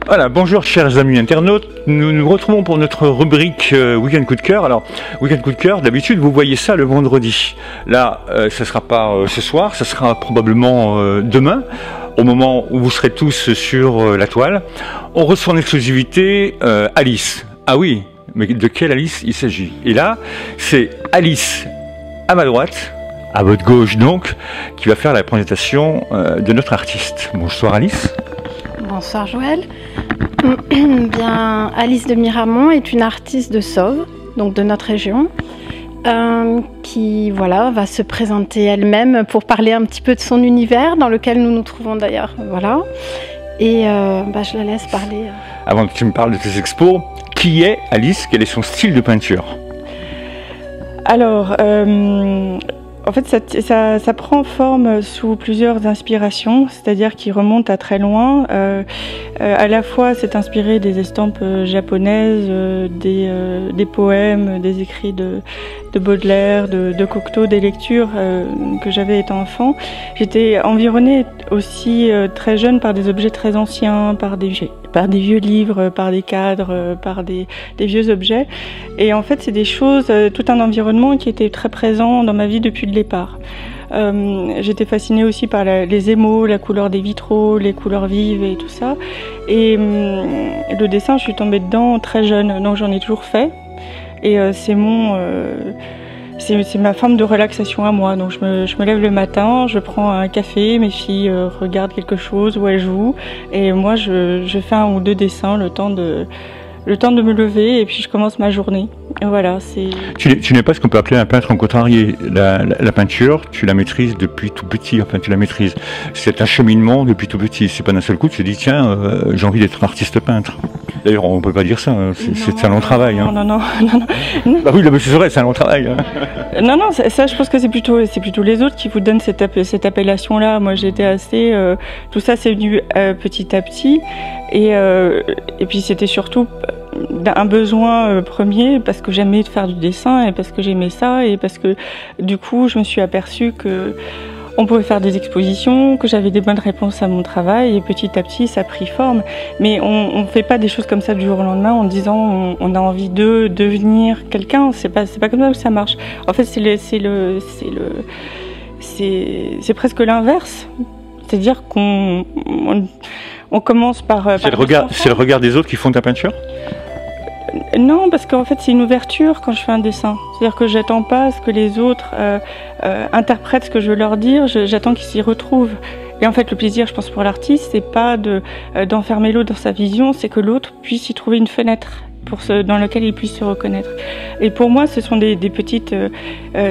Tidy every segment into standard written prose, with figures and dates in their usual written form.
Voilà, bonjour chers amis internautes, nous nous retrouvons pour notre rubrique Week-end Coup de Cœur. Alors, Week-end Coup de Cœur, d'habitude vous voyez ça le vendredi. Là, ça ne sera pas ce soir, ça sera probablement demain, au moment où vous serez tous sur la toile. On reçoit en exclusivité Alice. Ah oui, mais de quelle Alice il s'agit? Et là, c'est Alice à ma droite, à votre gauche donc, qui va faire la présentation de notre artiste. Bonsoir Alice. Bonsoir Joël. Bien, Alice de Miramont est une artiste de Sauve, donc de notre région, qui voilà, va se présenter elle-même pour parler un petit peu de son univers dans lequel nous nous trouvons d'ailleurs. Voilà. Et je la laisse parler. Avant que tu me parles de tes expos, qui est Alice? Quel est son style de peinture? Alors, en fait, ça prend forme sous plusieurs inspirations, c'est-à-dire qui remontent à très loin. À la fois, c'est inspiré des estampes japonaises, des poèmes, des écrits de Baudelaire, de Cocteau, des lectures que j'avais étant enfant. J'étais environnée aussi très jeune par des objets très anciens, par des vieux livres, par des cadres, par des vieux objets. Et en fait, c'est des choses, tout un environnement qui était très présent dans ma vie depuis le départ. J'étais fascinée aussi par les émaux, la couleur des vitraux, les couleurs vives et tout ça. Et le dessin, je suis tombée dedans très jeune, donc j'en ai toujours fait. Et c'est ma forme de relaxation à moi. Donc je me lève le matin, je prends un café, mes filles regardent quelque chose ou elles jouent. Et moi, je fais un ou deux dessins le temps de me lever et puis je commence ma journée. Et voilà, c'est... Tu n'es pas ce qu'on peut appeler un peintre en contrarié. La peinture, tu la maîtrises depuis tout petit, enfin tu la maîtrises. C'est un cheminement depuis tout petit. C'est pas d'un seul coup tu te dis tiens, j'ai envie d'être artiste peintre. D'ailleurs, on ne peut pas dire ça, hein. C'est un long travail. Hein. Non. Bah oui, c'est vrai, c'est un long travail. Hein. Non, ça je pense que c'est plutôt les autres qui vous donnent cette appellation-là. Moi j'étais assez... tout ça c'est venu petit à petit. Et puis c'était surtout un besoin premier parce que j'aimais faire du dessin et parce que j'aimais ça et parce que du coup je me suis aperçue que on pouvait faire des expositions, que j'avais des bonnes réponses à mon travail et petit à petit ça a pris forme. Mais on ne fait pas des choses comme ça du jour au lendemain en disant on a envie de devenir quelqu'un. C'est pas comme ça que ça marche. En fait c'est presque l'inverse. C'est-à-dire qu'on commence par... C'est le regard des autres qui font ta peinture? Non, parce qu'en fait c'est une ouverture quand je fais un dessin. C'est-à-dire que j'attends pas à ce que les autres interprètent ce que je veux leur dire, j'attends qu'ils s'y retrouvent. Et en fait le plaisir, je pense pour l'artiste, c'est pas d'enfermer l'autre dans sa vision, c'est que l'autre puisse y trouver une fenêtre dans lequel il puisse se reconnaître. Et pour moi, ce sont des petites...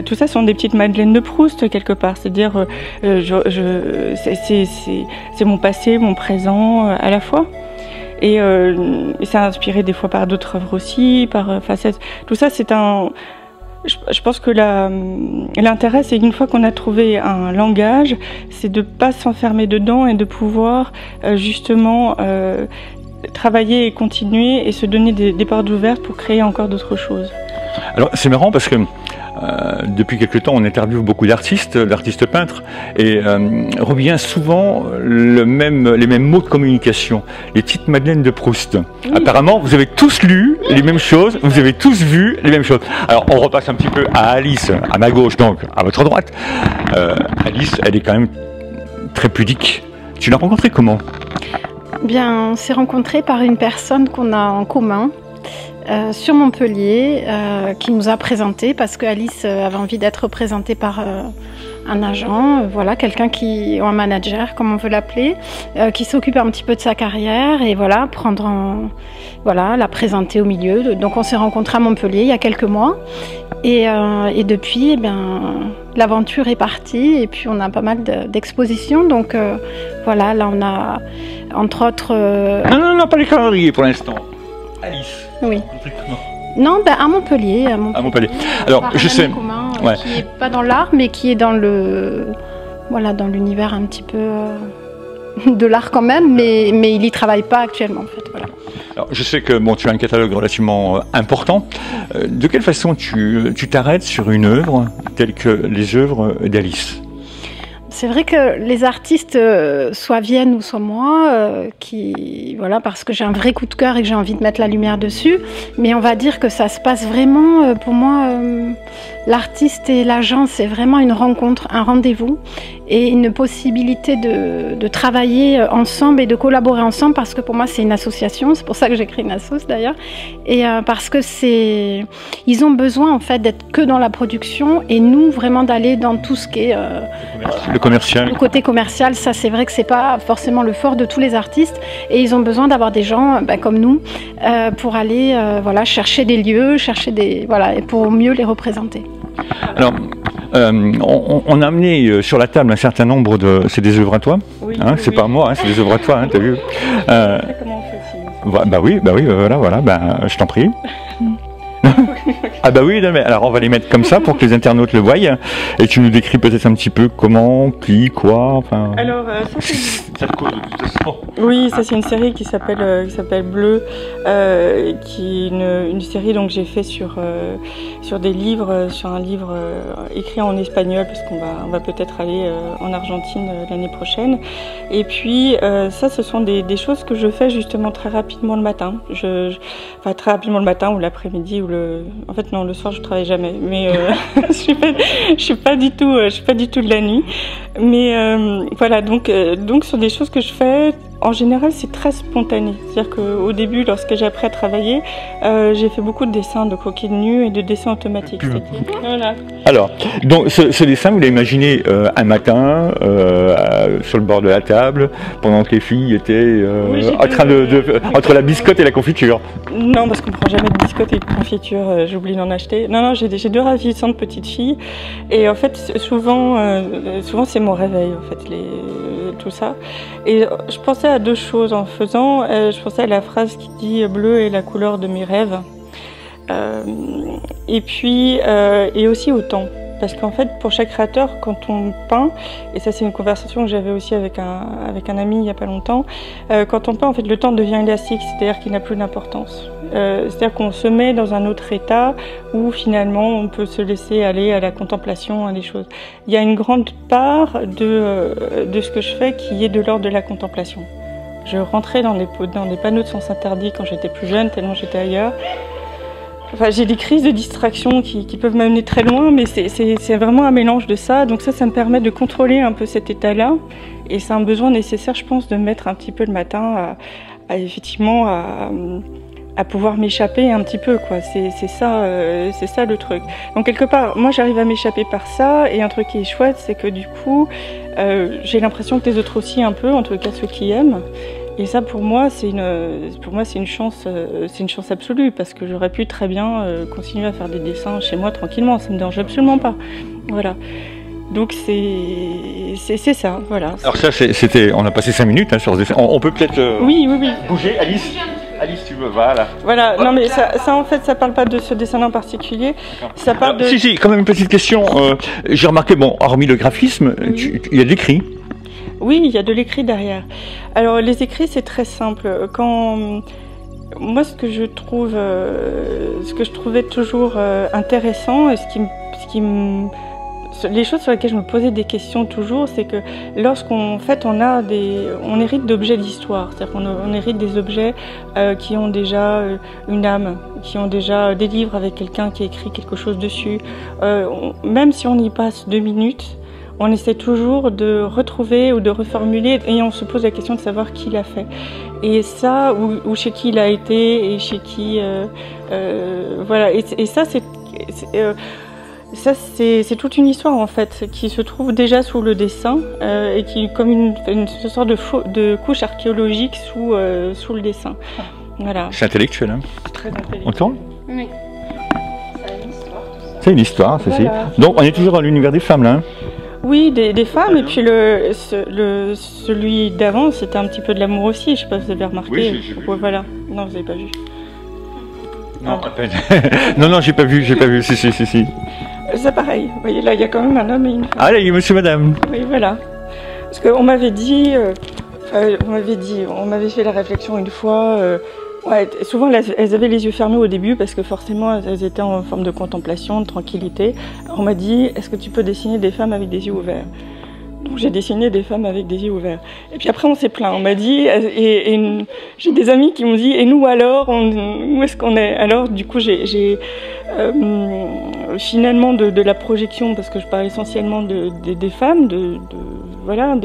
tout ça sont des petites Madeleines de Proust, quelque part. C'est-à-dire, c'est mon passé, mon présent, à la fois. Et ça a inspiré des fois par d'autres œuvres aussi. Tout ça, c'est un... Je pense que l'intérêt, c'est une fois qu'on a trouvé un langage, c'est de ne pas s'enfermer dedans et de pouvoir justement... travailler et continuer et se donner des portes ouvertes pour créer encore d'autres choses. Alors c'est marrant parce que depuis quelque temps on interviewe beaucoup d'artistes peintres et revient souvent les mêmes mots de communication, les petites Madeleines de Proust. Oui. Apparemment vous avez tous lu les mêmes choses, vous avez tous vu les mêmes choses. Alors on repasse un petit peu à Alice, à ma gauche donc, à votre droite. Alice, elle est quand même très pudique. Tu l'as rencontrée comment ? Bien, on s'est rencontrés par une personne qu'on a en commun sur Montpellier qui nous a présenté parce qu'Alice avait envie d'être présentée par un agent, voilà, quelqu'un ou un manager, comme on veut l'appeler, qui s'occupe un petit peu de sa carrière et voilà, la présenter au milieu. Donc on s'est rencontrés à Montpellier il y a quelques mois et depuis, l'aventure est partie et puis on a pas mal d'expositions. Donc voilà, là on a entre autres... Non, pas les conneries pour l'instant. Alice. Oui. Non, à Montpellier. À Montpellier. Alors, je sais... Commun, qui n'est pas dans l'art, mais qui est dans l'univers un petit peu de l'art quand même, mais il n'y travaille pas actuellement, en fait. Voilà. Alors, je sais que tu as un catalogue relativement important. De quelle façon tu t'arrêtes sur une œuvre telle que les œuvres d'Alice ? C'est vrai que les artistes, soit viennent ou soit moi, voilà, parce que j'ai un vrai coup de cœur et que j'ai envie de mettre la lumière dessus, mais on va dire que ça se passe vraiment, pour moi, l'artiste et l'agent, c'est vraiment une rencontre, un rendez-vous et une possibilité de travailler ensemble et de collaborer ensemble, parce que pour moi c'est une association, c'est pour ça que j'ai créé une assoce d'ailleurs, et parce que ils ont besoin en fait d'être que dans la production et nous vraiment d'aller dans tout ce qui est le commercial. Le côté commercial, ça c'est vrai que c'est pas forcément le fort de tous les artistes et ils ont besoin d'avoir des gens comme nous pour aller voilà, chercher des lieux, voilà, et pour mieux les représenter. Alors, on a amené sur la table un certain nombre de... C'est des œuvres à toi, oui, hein, oui, c'est pas moi, hein, c'est des œuvres à toi, hein, t'as vu comment on fait bah oui, voilà, je t'en prie. Ah bah oui, non, mais alors on va les mettre comme ça pour que les internautes le voient, et tu nous décris peut-être un petit peu comment, qui, quoi, enfin... Alors, ça oui, ça c'est une série qui s'appelle Bleu, qui est une série donc j'ai fait sur des livres, sur un livre écrit en espagnol, parce qu'on va peut-être aller en Argentine l'année prochaine. Et puis ça, ce sont des choses que je fais justement très rapidement le matin. Enfin très rapidement le matin ou l'après-midi ou en fait non, le soir je travaille jamais, mais je suis pas du tout de la nuit. Mais voilà, donc sur des choses que je fais, en général c'est très spontané. C'est-à-dire qu'au début, lorsque j'ai appris à travailler, j'ai fait beaucoup de dessins de croquis de nu et de dessins automatiques. Voilà. Alors, donc ce dessin, vous l'avez imaginé un matin, sur le bord de la table, pendant que les filles étaient en train entre la biscotte et la confiture. Non, parce qu'on ne prend jamais de biscotte et de confiture, j'ai oublié d'en acheter. Non, j'ai deux ravissantes petites filles, et en fait, souvent c'est mon réveil, en fait, tout ça. Et je pensais à deux choses en faisant. Je pensais à la phrase qui dit « bleu est la couleur de mes rêves ». Et puis, et aussi au temps. Parce qu'en fait, pour chaque créateur, quand on peint, et ça c'est une conversation que j'avais aussi avec un ami il n'y a pas longtemps, quand on peint, en fait, le temps devient élastique, c'est-à-dire qu'il n'a plus d'importance. C'est-à-dire qu'on se met dans un autre état où finalement on peut se laisser aller à la contemplation, à des choses. Il y a une grande part de ce que je fais qui est de l'ordre de la contemplation. Je rentrais dans des panneaux de sens interdit quand j'étais plus jeune, tellement j'étais ailleurs. Enfin, j'ai des crises de distraction qui peuvent m'amener très loin, mais c'est vraiment un mélange de ça. Donc ça me permet de contrôler un peu cet état-là. Et c'est un besoin nécessaire, je pense, de me mettre un petit peu le matin effectivement à pouvoir m'échapper un petit peu, quoi. C'est ça le truc. Donc quelque part, moi j'arrive à m'échapper par ça. Et un truc qui est chouette, c'est que du coup, j'ai l'impression que les autres aussi un peu, en tout cas ceux qui aiment. Et ça, pour moi, c'est une chance absolue, parce que j'aurais pu très bien continuer à faire des dessins chez moi tranquillement, ça me dérange absolument pas. Voilà. Donc c'est ça, voilà. Alors ça, on a passé 5 minutes sur ce dessin. On peut peut-être oui. bouger, Alice. Alice, tu veux, voilà. Voilà, non mais ça en fait, ça parle pas de ce dessin en particulier. Ça parle de... Si, quand même une petite question. J'ai remarqué, bon, hormis le graphisme, oui. Il y a de l'écrit. Oui, il y a de l'écrit derrière. Alors les écrits, c'est très simple. Moi, ce que je trouvais toujours intéressant, et les choses sur lesquelles je me posais des questions toujours, c'est que lorsqu'on on hérite d'objets d'histoire, c'est-à-dire qu'on hérite des objets qui ont déjà une âme, qui ont déjà des livres avec quelqu'un qui a écrit quelque chose dessus. Même si on y passe 2 minutes, on essaie toujours de retrouver ou de reformuler, et on se pose la question de savoir qui l'a fait. Et ça, ou chez qui il a été, et chez qui... voilà, et ça, c'est toute une histoire, en fait, qui se trouve déjà sous le dessin, et qui est comme une sorte de couche archéologique sous le dessin. Voilà. C'est intellectuel, hein? Très intellectuel. Oui. C'est une histoire, c'est voilà. Donc on est toujours dans l'univers des femmes, là, hein? Oui, des femmes, et puis celui d'avant, c'était un petit peu de l'amour aussi, je sais pas si vous avez remarqué. Oui, j'ai vu. Voilà. Non, vous n'avez pas vu. Non, à peine. non, j'ai pas vu, si. C'est pareil, vous voyez, là, il y a quand même un homme et une femme. Ah, là, il y a monsieur, madame. Oui, voilà. Parce qu'on m'avait dit, on m'avait fait la réflexion une fois, ouais, souvent elles avaient les yeux fermés au début parce que forcément elles étaient en forme de contemplation, de tranquillité. On m'a dit, est-ce que tu peux dessiner des femmes avec des yeux ouverts? Donc où j'ai dessiné des femmes avec des yeux ouverts. Et puis après on s'est plaint, on m'a dit, et j'ai des amis qui m'ont dit, et nous alors, où est-ce qu'on est? Alors du coup j'ai finalement de la projection, parce que je parle essentiellement des femmes, voilà,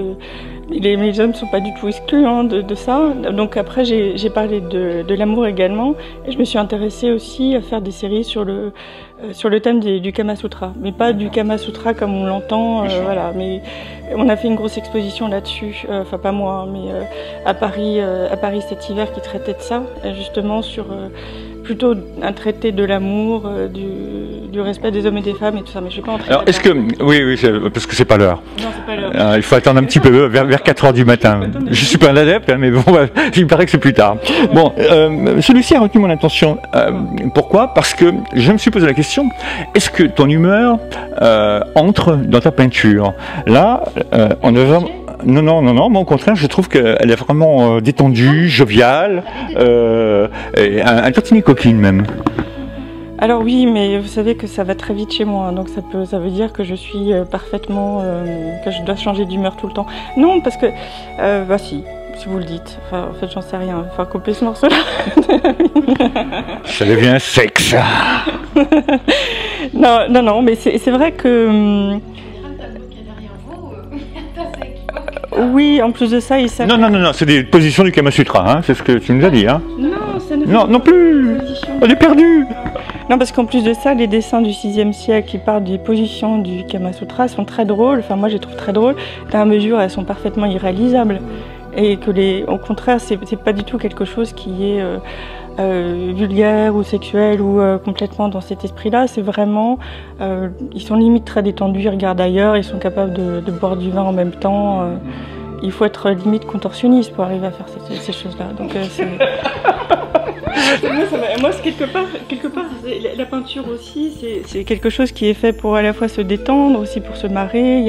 les hommes ne sont pas du tout exclus de ça. Donc après j'ai parlé de l'amour également, et je me suis intéressée aussi à faire des séries sur le thème du Kama Sutra, mais pas du Kama Sutra comme on l'entend, voilà. Mais on a fait une grosse exposition là-dessus, enfin pas moi, mais à Paris cet hiver, qui traitait de ça, justement sur plutôt un traité de l'amour, du respect des hommes et des femmes et tout ça, mais je vais pas entrer. Alors, est-ce que... Oui, parce que c'est pas l'heure. Non, c'est pas l'heure. Il faut attendre un petit peu, vers 4 h du matin. Je suis pas un adepte, mais bon, il paraît que c'est plus tard. Bon, celui-ci a retenu mon attention. Pourquoi? Parce que je me suis posé la question, est-ce que ton humeur entre dans ta peinture? Là, en novembre... Non, moi au contraire, je trouve qu'elle est vraiment détendue, joviale, un tantinet coquine même. Alors oui, mais vous savez que ça va très vite chez moi, donc ça veut dire que je suis parfaitement, que je dois changer d'humeur tout le temps. Non, parce que, bah si vous le dites, enfin, en fait j'en sais rien, il faut couper ce morceau-là. Ça devient sexe. Non, mais c'est vrai que... Oui, en plus de ça, il s'appelle... Non, c'est des positions du Kama Sutra, hein, c'est ce que tu nous as dit. Hein. Non, ça ne fait non plus. On est perdu. Non, parce qu'en plus de ça, les dessins du 6e siècle qui parlent des positions du Kama Sutra sont très drôles. Enfin, moi, je les trouve très drôles, à mesure elles sont parfaitement irréalisables. Et que au contraire, c'est pas du tout quelque chose qui est vulgaire ou sexuel ou complètement dans cet esprit-là. C'est vraiment... ils sont limite très détendus, ils regardent ailleurs, ils sont capables de boire du vin en même temps. Il faut être limite contorsionniste pour arriver à faire ces choses-là. Donc moi, c'est quelque part la peinture aussi, c'est quelque chose qui est fait pour à la fois se détendre, aussi pour se marrer. Il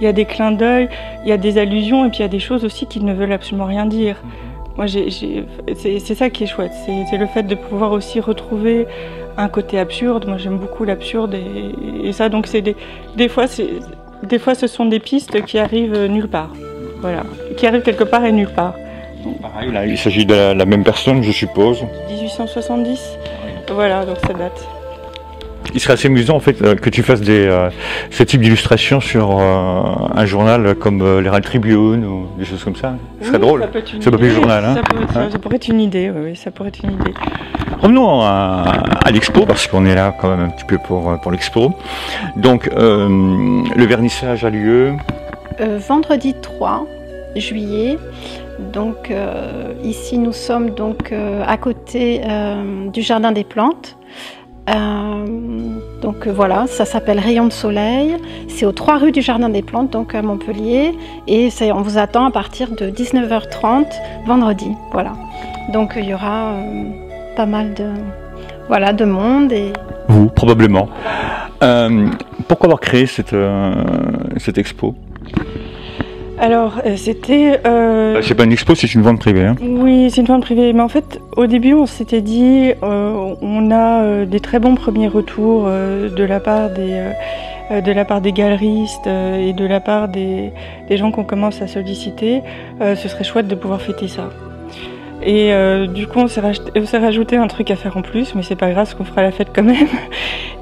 y a des clins d'œil, il y a des allusions, et puis il y a des choses aussi qui ne veulent absolument rien dire. Moi, c'est ça qui est chouette, c'est le fait de pouvoir aussi retrouver un côté absurde. Moi, j'aime beaucoup l'absurde, et ça, donc c'est des fois, ce sont des pistes qui arrivent nulle part. Voilà, qui arrivent quelque part et nulle part. Pareil, là, il s'agit de la même personne, je suppose. 1870, voilà, donc ça date. Il serait assez amusant en fait que tu fasses ce type d'illustration sur un journal comme l'Herald Tribune ou des choses comme ça. Ce serait drôle. Ça peut être un journal. Hein. Ça pourrait être une idée, oui, ça pourrait être une idée. Revenons à l'expo, parce qu'on est là quand même un petit peu pour l'expo. Donc, le vernissage a lieu vendredi 3 juillet. Donc ici nous sommes donc à côté du Jardin des Plantes. Donc voilà, ça s'appelle Rayon de Soleil. C'est aux 3 rues du Jardin des Plantes, donc à Montpellier. Et on vous attend à partir de 19h30 vendredi. Voilà. Donc il y aura pas mal de monde. Et... Vous, probablement. Pourquoi avoir créé cette expo ? Alors, c'était... C'est pas une expo, c'est une vente privée. Hein. Oui, c'est une vente privée. Mais en fait, au début, on s'était dit, on a des très bons premiers retours de la part des galeristes et de la part des gens qu'on commence à solliciter. Ce serait chouette de pouvoir fêter ça. Et du coup, on s'est rajouté un truc à faire en plus, mais c'est pas grave, parce qu'on fera la fête quand même.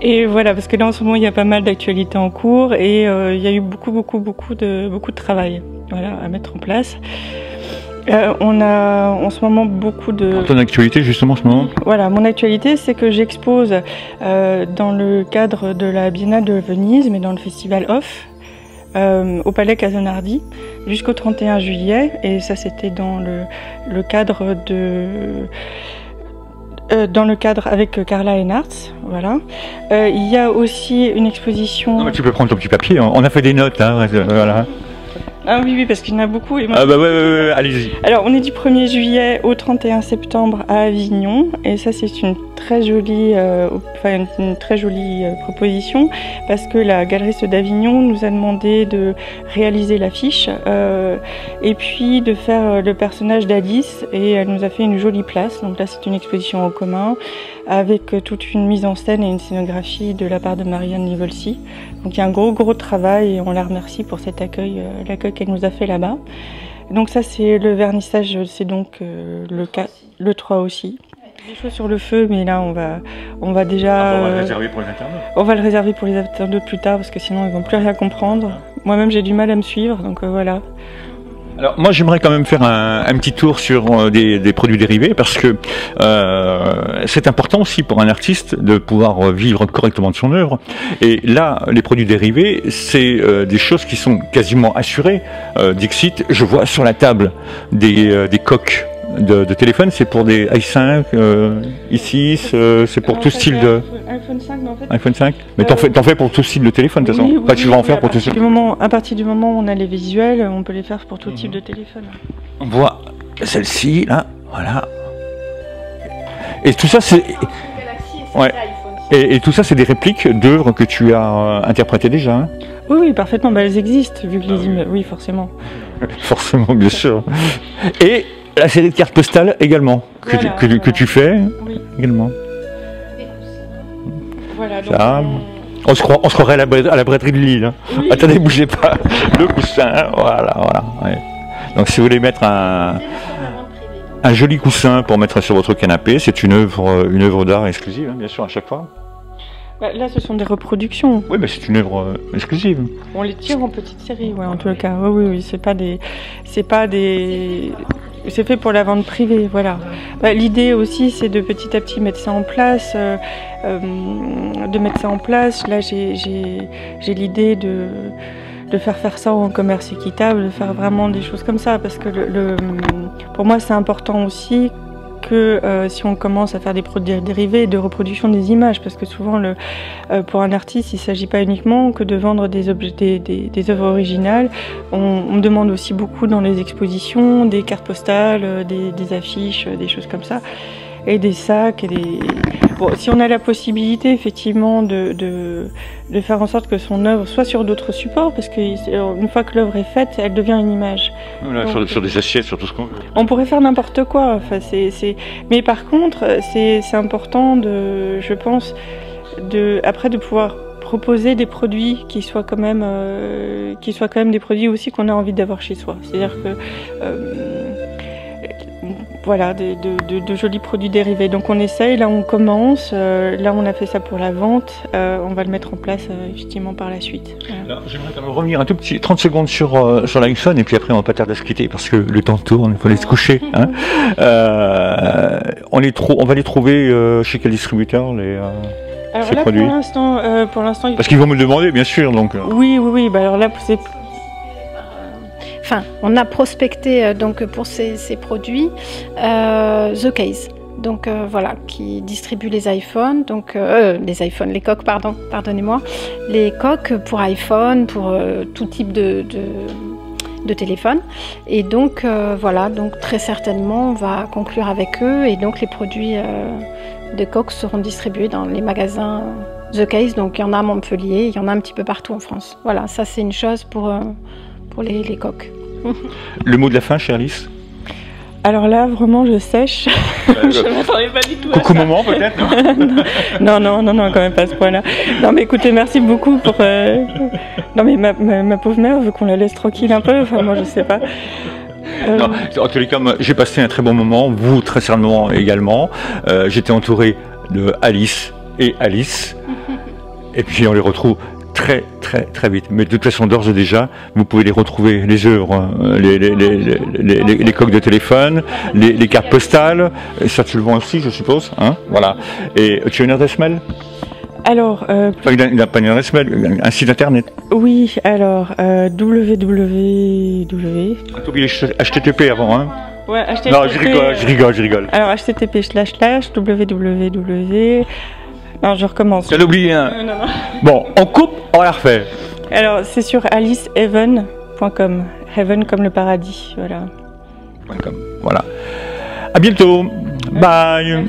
Et voilà, parce que là, en ce moment, il y a pas mal d'actualités en cours et il y a eu beaucoup de travail, voilà, à mettre en place. On a en ce moment beaucoup de... Ton actualité, justement, en ce moment ? Voilà, mon actualité, c'est que j'expose dans le cadre de la Biennale de Venise, mais dans le festival Off, au Palais Casonardi jusqu'au 31 juillet, et ça c'était dans le cadre avec Carla Enartz, voilà. Il y a aussi une exposition... Non, mais tu peux prendre ton petit papier, on a fait des notes, hein, voilà. Ah oui, parce qu'il y en a beaucoup. Et moi, ah bah ouais, allez-y. Alors, on est du 1er juillet au 31 septembre à Avignon, et ça c'est une très jolie, une très jolie proposition, parce que la galeriste d'Avignon nous a demandé de réaliser l'affiche et puis de faire le personnage d'Alice, et elle nous a fait une jolie place. Donc là, c'est une exposition en commun avec toute une mise en scène et une scénographie de la part de Marianne Livolsi. Donc il y a un gros travail et on la remercie pour cet accueil, l'accueil qu'elle nous a fait là-bas. Donc ça, c'est le vernissage, c'est donc le 3 aussi. Des choses sur le feu, mais là on va déjà... on va le réserver pour les internautes. On va le réserver pour les internautes plus tard, parce que sinon ils vont plus rien comprendre. Moi-même j'ai du mal à me suivre, donc voilà. Alors moi j'aimerais quand même faire un petit tour sur des produits dérivés, parce que c'est important aussi pour un artiste de pouvoir vivre correctement de son œuvre. Et là, les produits dérivés, c'est des choses qui sont quasiment assurées. Dixit, je vois sur la table des coques de téléphone, c'est pour des i5, i6, c'est pour tout style de... iPhone 5, mais en fait... iPhone 5. Mais t'en fais pour tout style de téléphone, de toute façon. Enfin, tu vas en faire pour tout style. À partir du moment où on a les visuels, on peut les faire pour tout type de téléphone. On voit celle-ci, là, voilà. Et tout ça, c'est... Ouais. Et tout ça, c'est des répliques d'œuvres que tu as interprétées déjà, hein? Oui, parfaitement. Bah, elles existent, vu que les images... Oui, forcément. Forcément, bien sûr. Et la série de cartes postales également, que tu fais également. Voilà, donc ça, on se croirait à la braderie de Lille. Hein. Oui. Attendez, bougez pas. Le coussin, voilà. Ouais. Donc si vous voulez mettre un joli coussin pour mettre sur votre canapé, c'est une œuvre d'art exclusive, hein, bien sûr, à chaque fois. Bah, là, ce sont des reproductions. Oui, mais c'est une œuvre exclusive. On les tire en petite série, en tout cas. Oui, c'est pas des... C'est fait pour la vente privée, voilà. Bah, l'idée aussi, c'est de petit à petit mettre ça en place. Là, j'ai l'idée de faire ça en commerce équitable, de faire vraiment des choses comme ça, parce que pour moi, c'est important aussi que si on commence à faire des produits dérivés de reproduction des images, parce que souvent pour un artiste il ne s'agit pas uniquement que de vendre des œuvres originales, on me demande aussi beaucoup dans les expositions, des cartes postales, des affiches, des choses comme ça, et des sacs, Bon, si on a la possibilité effectivement de faire en sorte que son œuvre soit sur d'autres supports, parce qu'une fois que l'œuvre est faite, elle devient une image. Voilà, donc, sur des assiettes, sur tout ce qu'on veut. On pourrait faire n'importe quoi. Enfin, mais par contre, c'est important je pense, après de pouvoir proposer des produits qui soient quand même des produits aussi qu'on a envie d'avoir chez soi. C'est-à-dire que voilà, de jolis produits dérivés. Donc on essaye, là on commence, là on a fait ça pour la vente, on va le mettre en place effectivement par la suite. Voilà. J'aimerais quand même revenir un tout petit 30 secondes sur l'iPhone, et puis après on va pas tarder à se quitter parce que le temps tourne, il faut aller se coucher. Hein. On va les trouver chez quel distributeur alors ces là produits pour l'instant parce qu'ils vont me le demander bien sûr donc. Oui, bah alors là c'est... Enfin, on a prospecté donc pour ces produits The Case, donc voilà, qui distribue les iPhones, donc les coques, pardonnez-moi, les coques pour iPhone, pour tout type de téléphone, et donc voilà, donc très certainement on va conclure avec eux, et donc les produits de coques seront distribués dans les magasins The Case, donc il y en a à Montpellier, il y en a un petit peu partout en France. Voilà, ça c'est une chose pour les coques. Le mot de la fin, chère Alice? Alors là, vraiment, je sèche. Je ne m'attendais pas du tout à ça. Coucou maman, peut-être? Non, quand même pas à ce point-là. Non, mais écoutez, merci beaucoup pour... Non, mais ma pauvre mère veut qu'on la laisse tranquille un peu. Enfin, moi, je sais pas. Non, en tous les cas, j'ai passé un très bon moment. Vous, très certainement également. J'étais entouré de Alice et Alice. Et puis, on les retrouve très vite. Mais de toute façon, d'ores et déjà, vous pouvez les retrouver, les œuvres, les coques de téléphone, les cartes postales, et ça tu le vends aussi, je suppose, hein, voilà. Et tu as une adresse mail? Alors, enfin, il n'a pas une adresse mail, un site internet? Oui, alors, www... T'as oublié HTTP avant, hein? Ouais, HTTP... Non, je rigole. Alors, http://www... Non, je recommence. Tu l'as oublié, hein? Non. Bon, on coupe, on la refait. Alors, c'est sur aliceheaven.com. Heaven comme le paradis, voilà. Voilà. À bientôt. Bye. Merci.